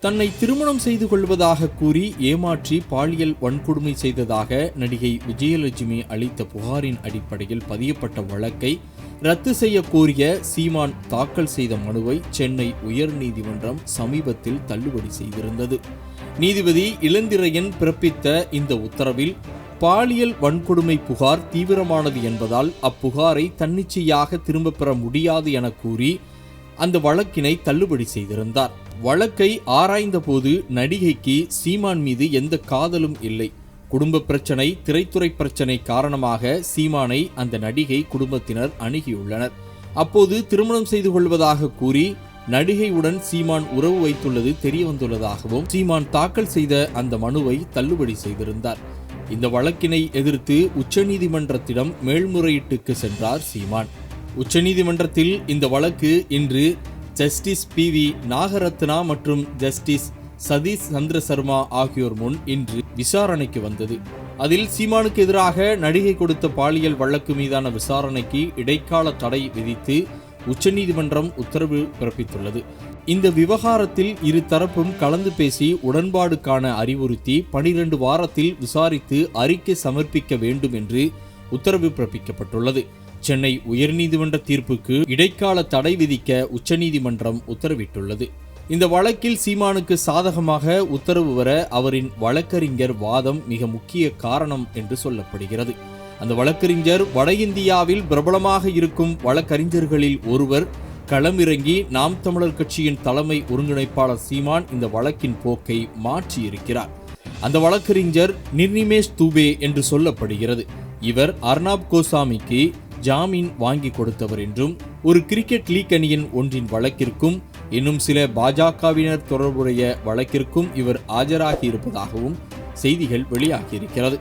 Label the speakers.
Speaker 1: தன்னை திருமணம் செய்து கொள்வதாக கூறி ஏமாற்றி பாலியல் வன்கொடுமை செய்ததாக நடிகை விஜயலட்சுமி அளித்த புகாரின் அடிப்படையில் பதியப்பட்ட வழக்கை ரத்து செய்ய கோரிய சீமான் தாக்கல் செய்த மனுவை சென்னை உயர்நீதிமன்றம் சமீபத்தில் தள்ளுபடி செய்திருந்தது. நீதிபதி இளந்திரையன் பிறப்பித்த இந்த உத்தரவில் பாலியல் வன்கொடுமை புகார் தீவிரமானது என்பதால் அப்புகாரை தன்னிச்சையாக திரும்பப் பெற முடியாது என கூறி அந்த வழக்கினை தள்ளுபடி செய்திருந்தார். வழக்கை ஆராய்ந்த போது நடிகைக்கு சீமான் மீது எந்த காதலும் இல்லை. குடும்ப பிரச்சனை, திரைத்துறை பிரச்சனை காரணமாக சீமானை அந்த நடிகை குடும்பத்தினர் அணுகியுள்ளனர். அப்போது திருமணம் செய்து கொள்வதாக கூறி நடிகையுடன் சீமான் உறவு வைத்துள்ளது தெரியவந்துள்ளதாகவும் சீமான் தாக்கல் செய்த அந்த மனுவை தள்ளுபடி செய்திருந்தார். இந்த வழக்கினை எதிர்த்து உச்சநீதிமன்றத்திடம் மேல்முறையீட்டுக்கு சென்றார் சீமான். உச்சநீதிமன்றத்தில் இந்த வழக்கு இன்று ஜஸ்டிஸ் PV நாகரத்னா மற்றும் ஜஸ்டிஸ் சதீஷ் சந்திர சர்மா ஆகியோர் முன் இன்று விசாரணைக்கு வந்தது. அதில் சீமானுக்கு எதிராக நடிகை கொடுத்த பாலியல் வழக்கு மீதான விசாரணைக்கு இடைக்கால தடை விதித்து உச்சநீதிமன்றம் உத்தரவு பிறப்பித்துள்ளது. இந்த விவகாரத்தில் இரு தரப்பும் கலந்து பேசி உடன்பாடு காண அறிவுறுத்தி 12 வாரத்தில் விசாரித்து அறிக்கை சமர்ப்பிக்க வேண்டும் என்று உத்தரவு பிறப்பிக்கப்பட்டுள்ளது. சென்னை உயர்நீதிமன்ற தீர்ப்புக்கு இடைக்கால தடை விதிக்க உச்சநீதிமன்றம் உத்தரவிட்டுள்ளது. இந்த வழக்கில் சீமானுக்கு சாதகமாக உத்தரவு வர அவரின் வழக்கறிஞர் வாதம் மிக முக்கிய காரணம் என்று சொல்லப்படுகிறது. அந்த வழக்கறிஞர் வட இந்தியாவில் பிரபலமாக இருக்கும் வழக்கறிஞர்களில் ஒருவர். களமிறங்கி நாம் தமிழர் கட்சியின் தலைமை ஒருங்கிணைப்பாளர் சீமான் இந்த வழக்கின் போக்கை மாற்றியிருக்கிறார். அந்த வழக்கறிஞர் நிர்னிமேஷ் தூபே என்று சொல்லப்படுகிறது. இவர் அர்னாப் கோசாமிக்கு ஜாமீன் வாங்கி கொடுத்தவர் என்றும் ஒரு கிரிக்கெட் லீக் அணியின் ஒன்றின் வழக்கிற்கும் இன்னும் சில பாஜகவினர் தொடர்புடைய வழக்கிற்கும் இவர் ஆஜராகி இருப்பதாகவும் செய்திகள் வெளியாகியிருக்கிறது.